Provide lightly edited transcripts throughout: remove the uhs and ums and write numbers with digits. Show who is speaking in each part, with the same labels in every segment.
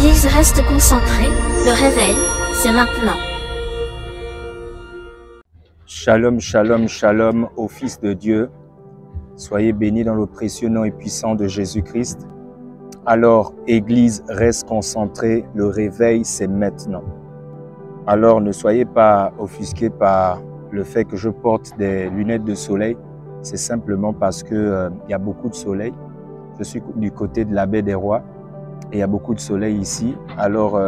Speaker 1: L'Église reste concentrée, le réveil, c'est maintenant.
Speaker 2: Shalom, shalom, shalom au Fils de Dieu. Soyez bénis dans le précieux nom et puissant de Jésus-Christ. Alors, Église reste concentrée, le réveil c'est maintenant. Alors, ne soyez pas offusqués par le fait que je porte des lunettes de soleil. C'est simplement parce que y a beaucoup de soleil. Je suis du côté de la baie des Rois et il y a beaucoup de soleil ici. Alors,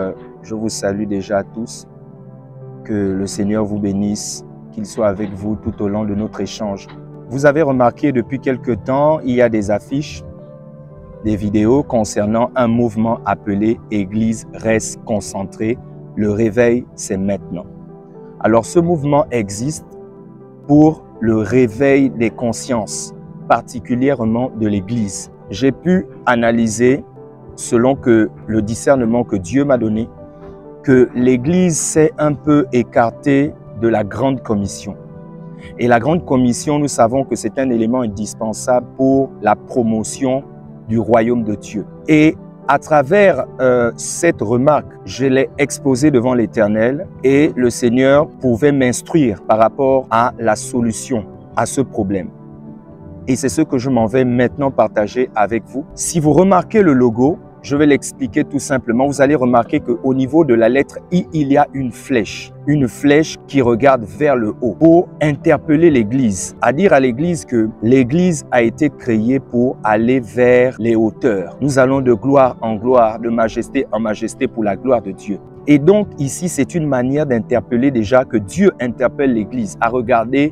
Speaker 2: je vous salue déjà tous. Que le Seigneur vous bénisse, qu'il soit avec vous tout au long de notre échange. Vous avez remarqué depuis quelque temps, il y a des affiches, des vidéos concernant un mouvement appelé « Église reste concentrée ». Le réveil, c'est maintenant. Alors, ce mouvement existe pour le réveil des consciences, particulièrement de l'Église. J'ai pu analyser, selon le discernement que Dieu m'a donné, que l'Église s'est un peu écartée de la Grande Commission. Et la Grande Commission, nous savons que c'est un élément indispensable pour la promotion du royaume de Dieu. Et à travers cette remarque, je l'ai exposée devant l'Éternel et le Seigneur pouvait m'instruire par rapport à la solution à ce problème. Et c'est ce que je m'en vais maintenant partager avec vous. Si vous remarquez le logo, je vais l'expliquer tout simplement. Vous allez remarquer qu'au niveau de la lettre I, il y a une flèche qui regarde vers le haut pour interpeller l'Église, à dire à l'Église que l'Église a été créée pour aller vers les hauteurs. Nous allons de gloire en gloire, de majesté en majesté pour la gloire de Dieu. Et donc ici, c'est une manière d'interpeller déjà que Dieu interpelle l'Église à regarder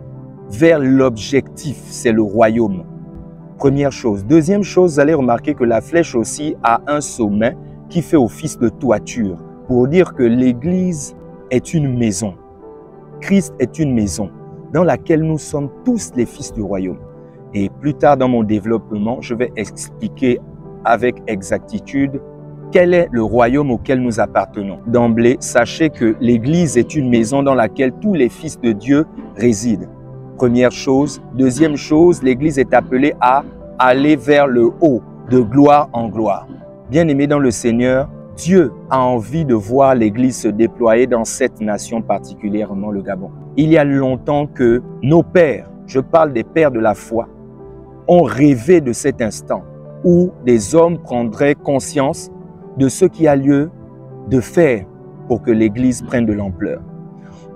Speaker 2: vers l'objectif, c'est le royaume. Première chose. Deuxième chose, vous allez remarquer que la flèche aussi a un sommet qui fait office de toiture pour dire que l'Église est une maison. Christ est une maison dans laquelle nous sommes tous les fils du royaume. Et plus tard dans mon développement, je vais expliquer avec exactitude quel est le royaume auquel nous appartenons. D'emblée, sachez que l'Église est une maison dans laquelle tous les fils de Dieu résident. Première chose. Deuxième chose, l'Église est appelée à aller vers le haut, de gloire en gloire. Bien-aimés dans le Seigneur, Dieu a envie de voir l'Église se déployer dans cette nation, particulièrement le Gabon. Il y a longtemps que nos pères, je parle des pères de la foi, ont rêvé de cet instant où des hommes prendraient conscience de ce qui a lieu de faire pour que l'Église prenne de l'ampleur.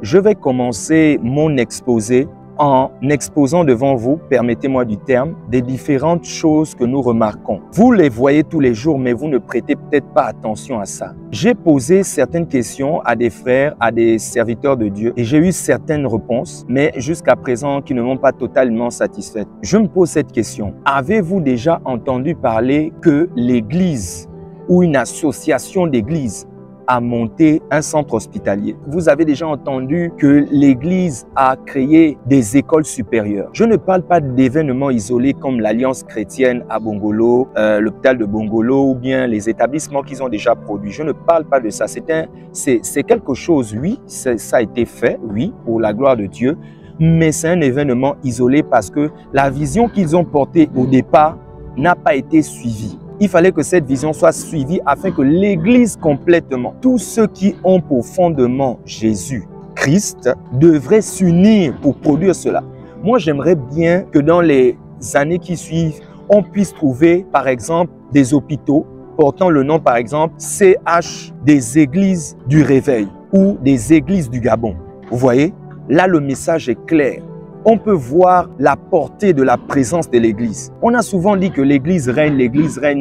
Speaker 2: Je vais commencer mon exposé en exposant devant vous, permettez-moi du terme, des différentes choses que nous remarquons. Vous les voyez tous les jours, mais vous ne prêtez peut-être pas attention à ça. J'ai posé certaines questions à des frères, à des serviteurs de Dieu, et j'ai eu certaines réponses, mais jusqu'à présent qui ne m'ont pas totalement satisfait. Je me pose cette question. Avez-vous déjà entendu parler que l'Église ou une association d'églises a monté un centre hospitalier? Vous avez déjà entendu que l'Église a créé des écoles supérieures. Je ne parle pas d'événements isolés comme l'Alliance chrétienne à Bongolo, l'hôpital de Bongolo ou bien les établissements qu'ils ont déjà produits. Je ne parle pas de ça. C'est quelque chose, oui, ça a été fait, oui, pour la gloire de Dieu, mais c'est un événement isolé parce que la vision qu'ils ont portée au départ n'a pas été suivie. Il fallait que cette vision soit suivie afin que l'Église complètement, tous ceux qui ont pour fondement Jésus, Christ, devraient s'unir pour produire cela. Moi, j'aimerais bien que dans les années qui suivent, on puisse trouver, par exemple, des hôpitaux portant le nom, par exemple, CH des églises du réveil ou des églises du Gabon. Vous voyez, là, le message est clair. On peut voir la portée de la présence de l'Église. On a souvent dit que l'Église règne,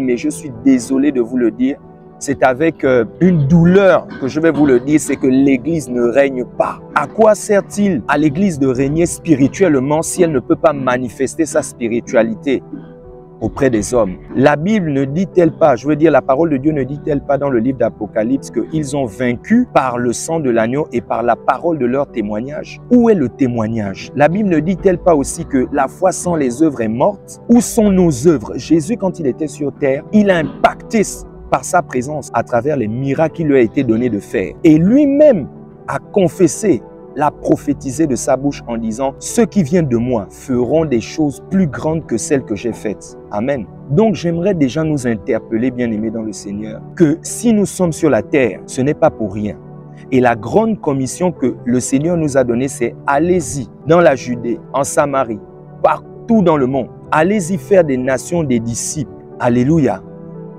Speaker 2: mais je suis désolé de vous le dire. C'est avec une douleur que je vais vous le dire, c'est que l'Église ne règne pas. À quoi sert-il à l'Église de régner spirituellement si elle ne peut pas manifester sa spiritualité auprès des hommes? La Bible ne dit-elle pas, je veux dire la parole de Dieu ne dit-elle pas dans le livre d'Apocalypse qu'ils ont vaincu par le sang de l'agneau et par la parole de leur témoignage? Où est le témoignage? La Bible ne dit-elle pas aussi que la foi sans les œuvres est morte? Où sont nos œuvres? Jésus, quand il était sur terre, il a impacté par sa présence à travers les miracles qui lui a été donné de faire. Et lui-même a confessé l'a prophétisé de sa bouche en disant « Ceux qui viennent de moi feront des choses plus grandes que celles que j'ai faites. » Amen. Donc j'aimerais déjà nous interpeller, bien-aimés dans le Seigneur, que si nous sommes sur la terre, ce n'est pas pour rien. Et la grande commission que le Seigneur nous a donnée, c'est « Allez-y dans la Judée, en Samarie, partout dans le monde. Allez-y faire des nations des disciples. » Alléluia.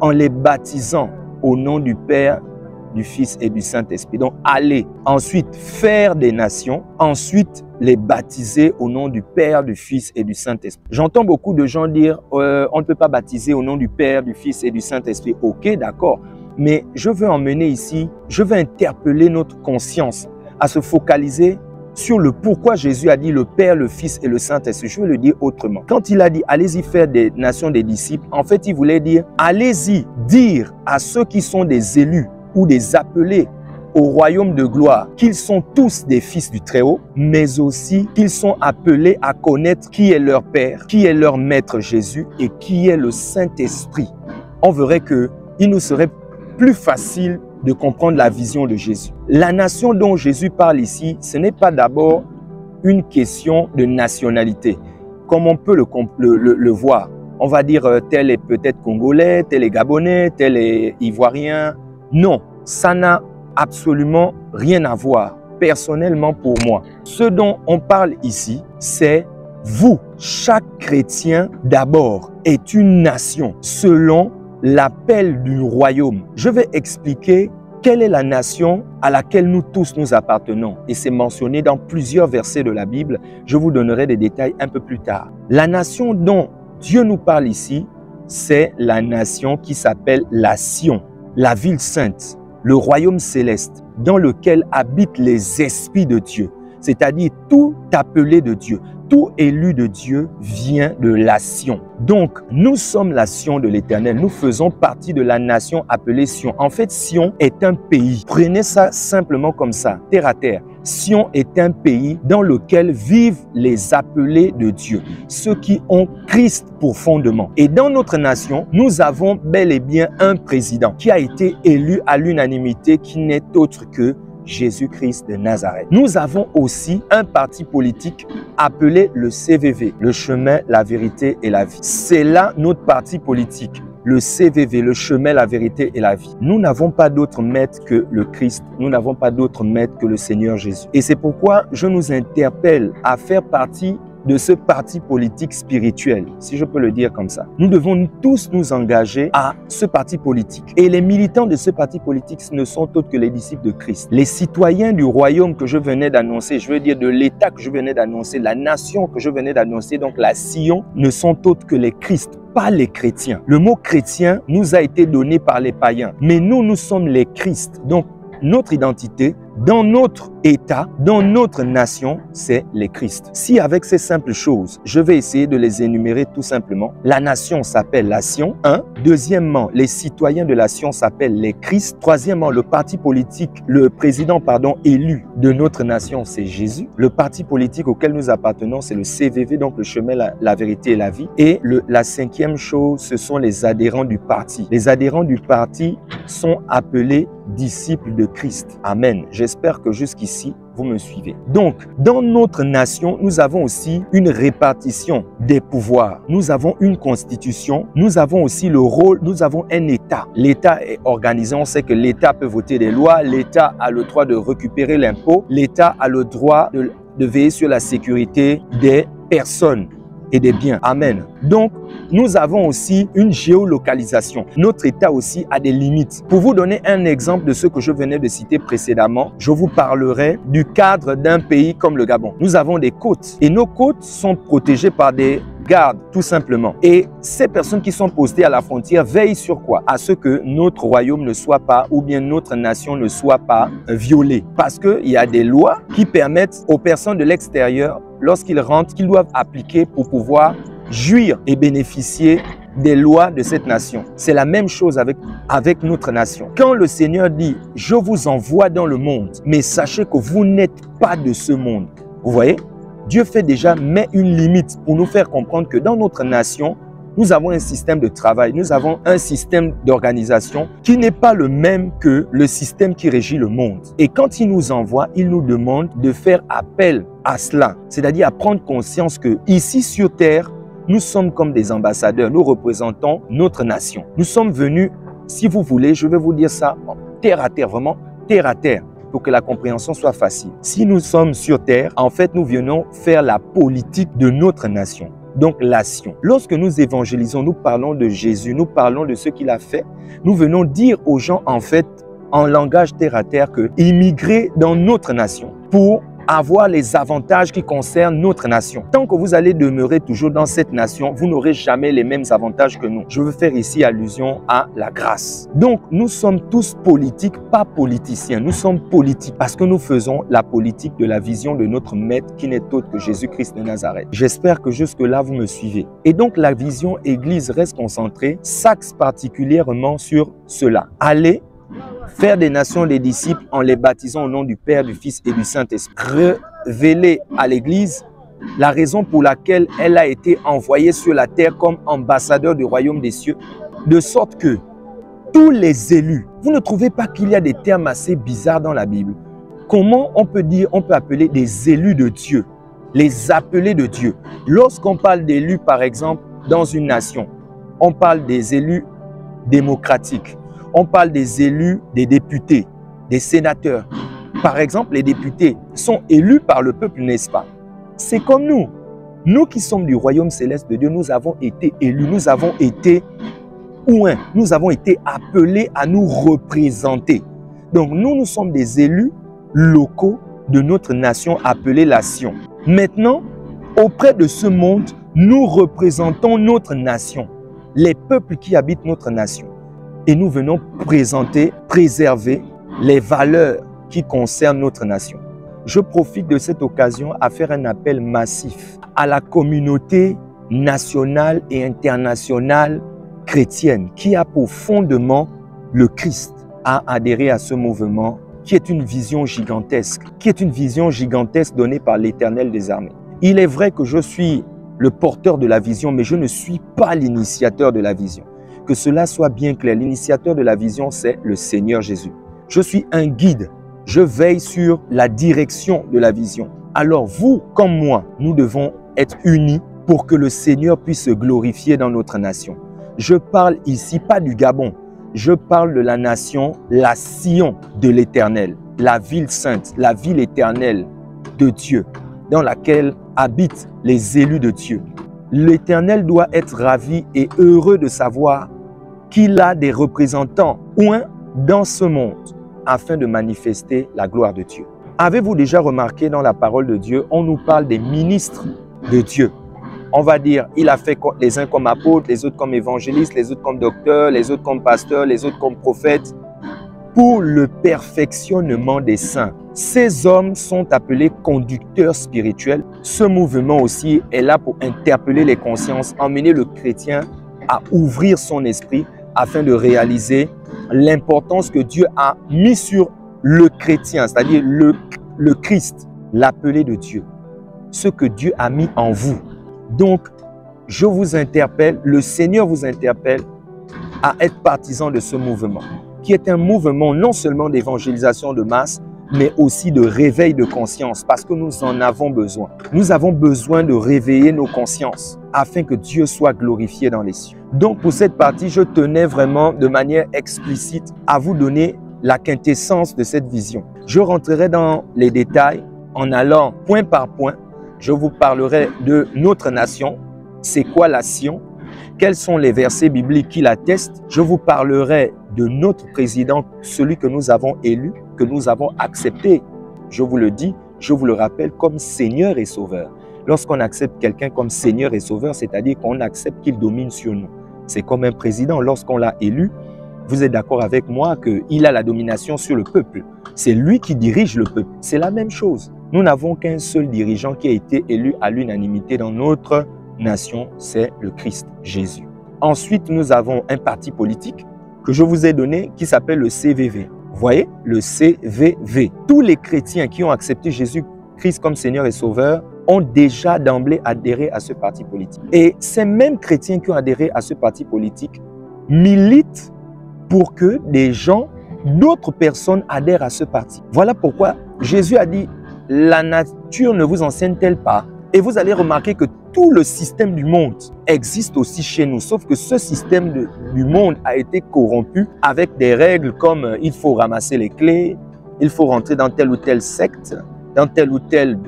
Speaker 2: En les baptisant au nom du Père, du Fils et du Saint-Esprit. Donc, allez ensuite faire des nations, ensuite les baptiser au nom du Père, du Fils et du Saint-Esprit. J'entends beaucoup de gens dire on ne peut pas baptiser au nom du Père, du Fils et du Saint-Esprit. Ok, d'accord. Mais je veux emmener ici, je veux interpeller notre conscience à se focaliser sur le pourquoi Jésus a dit le Père, le Fils et le Saint-Esprit. Je vais le dire autrement. Quand il a dit « Allez-y faire des nations des disciples », en fait, il voulait dire « Allez-y dire à ceux qui sont des élus ou des appelés au royaume de gloire qu'ils sont tous des fils du Très-Haut, mais aussi qu'ils sont appelés à connaître qui est leur Père, qui est leur Maître Jésus et qui est le Saint-Esprit. » On verrait qu'il nous serait plus facile de comprendre la vision de Jésus. La nation dont Jésus parle ici, ce n'est pas d'abord une question de nationalité, comme on peut le voir. On va dire tel est peut-être congolais, tel est gabonais, tel est ivoirien. Non, ça n'a absolument rien à voir, personnellement pour moi. Ce dont on parle ici, c'est vous. Chaque chrétien d'abord est une nation selon l'appel du royaume. Je vais expliquer quelle est la nation à laquelle nous tous nous appartenons. Et c'est mentionné dans plusieurs versets de la Bible. Je vous donnerai des détails un peu plus tard. La nation dont Dieu nous parle ici, c'est la nation qui s'appelle la Sion, la ville sainte, le royaume céleste, dans lequel habitent les esprits de Dieu. C'est-à-dire tout appelé de Dieu. Tout élu de Dieu vient de la Sion. Donc, nous sommes la Sion de l'Éternel. Nous faisons partie de la nation appelée Sion. En fait, Sion est un pays. Prenez ça simplement comme ça, terre à terre. Sion est un pays dans lequel vivent les appelés de Dieu, ceux qui ont Christ pour fondement. Et dans notre nation, nous avons bel et bien un président qui a été élu à l'unanimité, qui n'est autre que Jésus-Christ de Nazareth. Nous avons aussi un parti politique appelé le CVV, le chemin, la vérité et la vie. C'est là notre parti politique, le CVV, le chemin, la vérité et la vie. Nous n'avons pas d'autre maître que le Christ. Nous n'avons pas d'autre maître que le Seigneur Jésus. Et c'est pourquoi je nous interpelle à faire partie de ce parti politique spirituel, si je peux le dire comme ça. Nous devons tous nous engager à ce parti politique. Et les militants de ce parti politique ne sont autres que les disciples de Christ. Les citoyens du royaume que je venais d'annoncer, je veux dire de l'État que je venais d'annoncer, la nation que je venais d'annoncer, donc la Sion, ne sont autres que les Christ, pas les chrétiens. Le mot chrétien nous a été donné par les païens, mais nous sommes les Christ. Donc, notre identité, dans notre État, dans notre nation, c'est les Christ. Si avec ces simples choses, je vais essayer de les énumérer tout simplement. La nation s'appelle la Sion, 1. Deuxièmement, les citoyens de la Sion s'appellent les Christ. Troisièmement, le parti politique, le président, élu de notre nation, c'est Jésus. Le parti politique auquel nous appartenons, c'est le CVV, donc le chemin, la vérité et la vie. Et la cinquième chose, ce sont les adhérents du parti. Les adhérents du parti sont appelés disciples de Christ. Amen. J'espère que jusqu'ici, vous me suivez. Donc, dans notre nation, nous avons aussi une répartition des pouvoirs. Nous avons une constitution. Nous avons aussi le rôle. Nous avons un État. L'État est organisé. On sait que l'État peut voter des lois. L'État a le droit de récupérer l'impôt. L'État a le droit de veiller sur la sécurité des personnes et des biens. Amen. Donc, nous avons aussi une géolocalisation. Notre État aussi a des limites. Pour vous donner un exemple de ce que je venais de citer précédemment, je vous parlerai du cadre d'un pays comme le Gabon. Nous avons des côtes et nos côtes sont protégées par des gardes, tout simplement. Et ces personnes qui sont postées à la frontière veillent sur quoi? À ce que notre royaume ne soit pas, ou bien notre nation ne soit pas violée. Parce qu'il y a des lois qui permettent aux personnes de l'extérieur, lorsqu'ils rentrent, qu'ils doivent appliquer pour pouvoir jouir et bénéficier des lois de cette nation. C'est la même chose avec notre nation. Quand le Seigneur dit « Je vous envoie dans le monde, mais sachez que vous n'êtes pas de ce monde ». Vous voyez? Dieu fait déjà met une limite pour nous faire comprendre que dans notre nation, Nous avons un système de travail, nous avons un système d'organisation qui n'est pas le même que le système qui régit le monde. Et quand il nous envoie, il nous demande de faire appel à cela, c'est-à-dire à prendre conscience que ici sur terre, nous sommes comme des ambassadeurs, nous représentons notre nation. Nous sommes venus, si vous voulez, je vais vous dire ça terre à terre, vraiment terre à terre, pour que la compréhension soit facile. Si nous sommes sur terre, en fait, nous venons faire la politique de notre nation. Donc, l'action. Lorsque nous évangélisons, nous parlons de Jésus, nous parlons de ce qu'il a fait. Nous venons dire aux gens, en fait, en langage terre à terre, que immigrer dans notre nation pour avoir les avantages qui concernent notre nation. Tant que vous allez demeurer toujours dans cette nation, vous n'aurez jamais les mêmes avantages que nous. Je veux faire ici allusion à la grâce. Donc, nous sommes tous politiques, pas politiciens. Nous sommes politiques parce que nous faisons la politique de la vision de notre maître qui n'est autre que Jésus-Christ de Nazareth. J'espère que jusque-là, vous me suivez. Et donc, la vision Église reste concentrée, s'axe particulièrement sur cela. Allez faire des nations des disciples en les baptisant au nom du Père, du Fils et du Saint-Esprit. Révéler à l'Église la raison pour laquelle elle a été envoyée sur la terre comme ambassadeur du royaume des cieux, de sorte que tous les élus, vous ne trouvez pas qu'il y a des termes assez bizarres dans la Bible? Comment on peut dire, on peut appeler des élus de Dieu, les appelés de Dieu? Lorsqu'on parle d'élus, par exemple, dans une nation, on parle des élus démocratiques. On parle des élus, des députés, des sénateurs. Par exemple, les députés sont élus par le peuple, n'est-ce pas? C'est comme nous. Nous qui sommes du royaume céleste de Dieu, nous avons été élus, nous avons été ouins, nous avons été appelés à nous représenter. Donc nous, nous sommes des élus locaux de notre nation appelée la Sion. Maintenant, auprès de ce monde, nous représentons notre nation, les peuples qui habitent notre nation. Et nous venons présenter, préserver les valeurs qui concernent notre nation. Je profite de cette occasion à faire un appel massif à la communauté nationale et internationale chrétienne qui a pour fondement le Christ, à adhérer à ce mouvement qui est une vision gigantesque, donnée par l'Éternel des armées. Il est vrai que je suis le porteur de la vision, mais je ne suis pas l'initiateur de la vision. Que cela soit bien clair, l'initiateur de la vision, c'est le Seigneur Jésus. Je suis un guide, je veille sur la direction de la vision. Alors vous, comme moi, nous devons être unis pour que le Seigneur puisse se glorifier dans notre nation. Je parle ici pas du Gabon, je parle de la nation, la Sion de l'Éternel, la ville sainte, la ville éternelle de Dieu, dans laquelle habitent les élus de Dieu. L'Éternel doit être ravi et heureux de savoir qu'il a des représentants ouins dans ce monde afin de manifester la gloire de Dieu. Avez-vous déjà remarqué dans la parole de Dieu, on nous parle des ministres de Dieu. On va dire, il a fait les uns comme apôtres, les autres comme évangélistes, les autres comme docteurs, les autres comme pasteurs, les autres comme prophètes, pour le perfectionnement des saints. Ces hommes sont appelés conducteurs spirituels. Ce mouvement aussi est là pour interpeller les consciences, emmener le chrétien à ouvrir son esprit afin de réaliser l'importance que Dieu a mis sur le chrétien, c'est-à-dire le Christ, l'appelé de Dieu. Ce que Dieu a mis en vous. Donc, je vous interpelle, le Seigneur vous interpelle à être partisan de ce mouvement, qui est un mouvement non seulement d'évangélisation de masse, mais aussi de réveil de conscience, parce que nous en avons besoin. Nous avons besoin de réveiller nos consciences, afin que Dieu soit glorifié dans les cieux. Donc pour cette partie, je tenais vraiment de manière explicite à vous donner la quintessence de cette vision. Je rentrerai dans les détails en allant point par point. Je vous parlerai de notre nation, c'est quoi la Sion, quels sont les versets bibliques qui l'attestent. Je vous parlerai de notre président, celui que nous avons élu, que nous avons accepté. Je vous le dis, je vous le rappelle, comme Seigneur et Sauveur. Lorsqu'on accepte quelqu'un comme Seigneur et Sauveur, c'est-à-dire qu'on accepte qu'il domine sur nous. C'est comme un président, lorsqu'on l'a élu, vous êtes d'accord avec moi qu'il a la domination sur le peuple. C'est lui qui dirige le peuple. C'est la même chose. Nous n'avons qu'un seul dirigeant qui a été élu à l'unanimité dans notre nation, c'est le Christ Jésus. Ensuite, nous avons un parti politique que je vous ai donné qui s'appelle le CVV. Vous voyez, le CVV. Tous les chrétiens qui ont accepté Jésus-Christ comme Seigneur et Sauveur ont déjà d'emblée adhéré à ce parti politique. Et ces mêmes chrétiens qui ont adhéré à ce parti politique militent pour que des gens, d'autres personnes adhèrent à ce parti. Voilà pourquoi Jésus a dit, la nature ne vous enseigne-t-elle pas? Et vous allez remarquer que tout le système du monde existe aussi chez nous, sauf que ce système du monde a été corrompu avec des règles comme il faut ramasser les clés, il faut rentrer dans telle ou telle secte, dans tel ou tel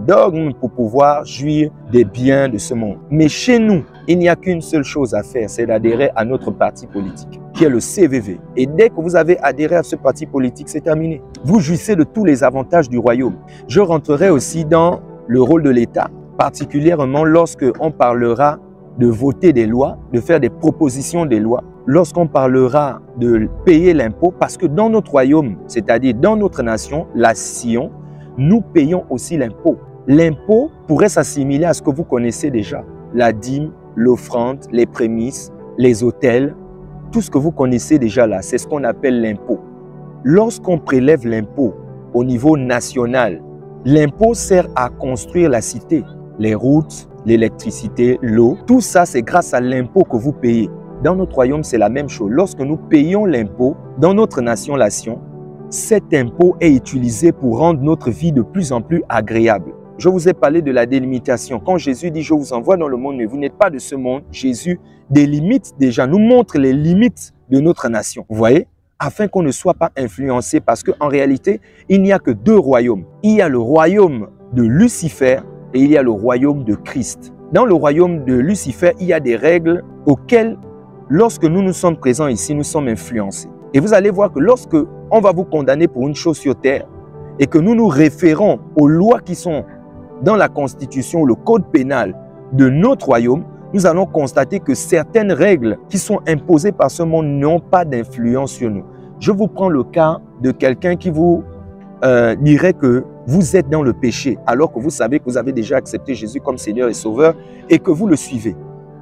Speaker 2: dogme pour pouvoir jouir des biens de ce monde. Mais chez nous, il n'y a qu'une seule chose à faire, c'est d'adhérer à notre parti politique, qui est le CVV. Et dès que vous avez adhéré à ce parti politique, c'est terminé. Vous jouissez de tous les avantages du royaume. Je rentrerai aussi dans le rôle de l'État, particulièrement lorsque on parlera de voter des lois, de faire des propositions des lois, lorsqu'on parlera de payer l'impôt, parce que dans notre royaume, c'est-à-dire dans notre nation, la Sion, nous payons aussi l'impôt. L'impôt pourrait s'assimiler à ce que vous connaissez déjà, la dîme, l'offrande, les prémices, les autels, tout ce que vous connaissez déjà là, c'est ce qu'on appelle l'impôt. Lorsqu'on prélève l'impôt au niveau national, l'impôt sert à construire la cité, les routes, l'électricité, l'eau. Tout ça, c'est grâce à l'impôt que vous payez. Dans notre royaume, c'est la même chose. Lorsque nous payons l'impôt, dans notre nation, la Sion, cet impôt est utilisé pour rendre notre vie de plus en plus agréable. Je vous ai parlé de la délimitation. Quand Jésus dit « Je vous envoie dans le monde, mais vous n'êtes pas de ce monde », Jésus délimite déjà, nous montre les limites de notre nation. Vous voyez? Afin qu'on ne soit pas influencé, parce qu'en réalité, il n'y a que deux royaumes. Il y a le royaume de Lucifer et il y a le royaume de Christ. Dans le royaume de Lucifer, il y a des règles auxquelles, lorsque nous sommes présents ici, nous sommes influencés. Et vous allez voir que lorsque on va vous condamner pour une chose sur terre et que nous nous référons aux lois qui sont dans la Constitution, le code pénal de notre royaume, nous allons constater que certaines règles qui sont imposées par ce monde n'ont pas d'influence sur nous. Je vous prends le cas de quelqu'un qui vous dirait que vous êtes dans le péché alors que vous savez que vous avez déjà accepté Jésus comme Seigneur et Sauveur et que vous le suivez.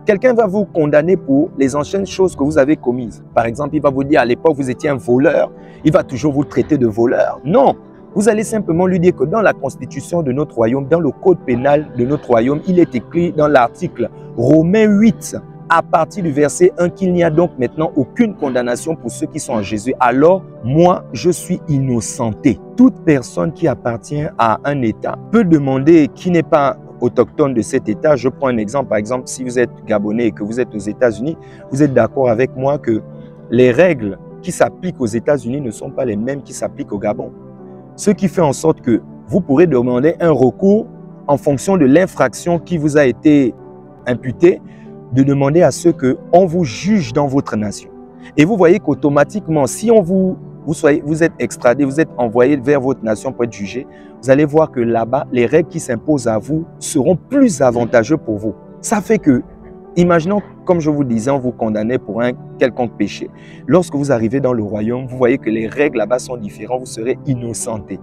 Speaker 2: Quelqu'un va vous condamner pour les anciennes choses que vous avez commises. Par exemple, il va vous dire à l'époque vous étiez un voleur, il va toujours vous traiter de voleur. Non, vous allez simplement lui dire que dans la constitution de notre royaume, dans le code pénal de notre royaume, il est écrit dans l'article Romains 8, à partir du verset 1, qu'il n'y a donc maintenant aucune condamnation pour ceux qui sont en Jésus. Alors, moi, je suis innocenté. Toute personne qui appartient à un État peut demander, qui n'est pas autochtone de cet État. Je prends un exemple. Par exemple, si vous êtes Gabonais et que vous êtes aux États-Unis, vous êtes d'accord avec moi que les règles qui s'appliquent aux États-Unis ne sont pas les mêmes qui s'appliquent au Gabon. Ce qui fait en sorte que vous pourrez demander un recours en fonction de l'infraction qui vous a été imputée, de demander à ceux qu'on vous juge dans votre nation. Et vous voyez qu'automatiquement, si vous êtes extradé, vous êtes envoyé vers votre nation pour être jugé, vous allez voir que là-bas, les règles qui s'imposent à vous seront plus avantageuses pour vous. Ça fait que, imaginons, comme je vous disais, on vous condamnait pour un quelconque péché. Lorsque vous arrivez dans le royaume, vous voyez que les règles là-bas sont différentes, vous serez innocenté.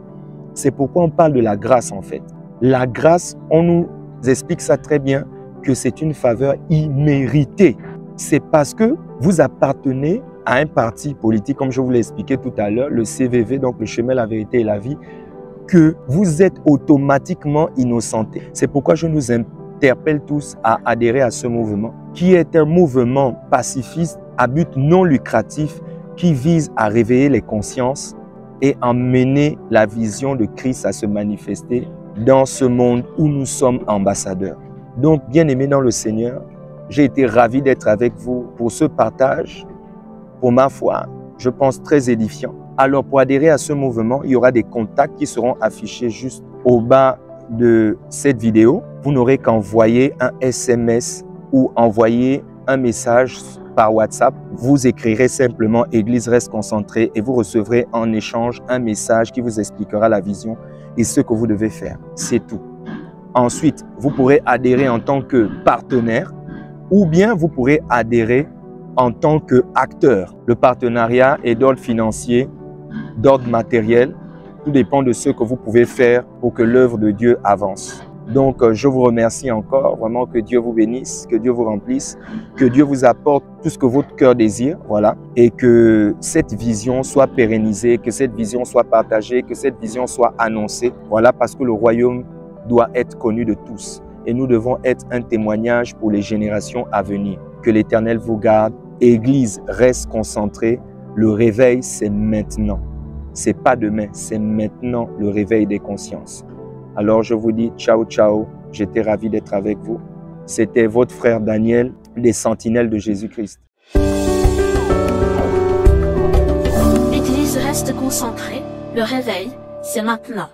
Speaker 2: C'est pourquoi on parle de la grâce en fait. La grâce, on nous explique ça très bien, que c'est une faveur imméritée. C'est parce que vous appartenez à un parti politique, comme je vous l'ai expliqué tout à l'heure, le CVV, donc le chemin, la vérité et la vie, que vous êtes automatiquement innocenté. C'est pourquoi je nous interpelle tous à adhérer à ce mouvement, qui est un mouvement pacifiste à but non lucratif, qui vise à réveiller les consciences et emmener la vision de Christ à se manifester dans ce monde où nous sommes ambassadeurs. Donc, bien-aimés dans le Seigneur, j'ai été ravi d'être avec vous pour ce partage, pour ma foi, je pense très édifiant. Alors, pour adhérer à ce mouvement, il y aura des contacts qui seront affichés juste au bas de cette vidéo. Vous n'aurez qu'à envoyer un SMS ou envoyer un message par WhatsApp. Vous écrirez simplement « Église reste concentrée » et vous recevrez en échange un message qui vous expliquera la vision et ce que vous devez faire. C'est tout. Ensuite, vous pourrez adhérer en tant que partenaire ou bien vous pourrez adhérer en tant qu'acteur. Le partenariat est d'ordre financier, d'ordre matériel. Tout dépend de ce que vous pouvez faire pour que l'œuvre de Dieu avance. Donc, je vous remercie encore. Vraiment, que Dieu vous bénisse, que Dieu vous remplisse, que Dieu vous apporte tout ce que votre cœur désire. Voilà. Et que cette vision soit pérennisée, que cette vision soit partagée, que cette vision soit annoncée. Voilà, parce que le royaume doit être connu de tous. Et nous devons être un témoignage pour les générations à venir. Que l'Éternel vous garde. Église, reste concentrée. Le réveil, c'est maintenant. C'est pas demain, c'est maintenant le réveil des consciences. Alors je vous dis ciao, ciao. J'étais ravi d'être avec vous. C'était votre frère Daniel, des Sentinelles de Jésus-Christ.
Speaker 1: L'Église reste concentrée. Le réveil, c'est maintenant.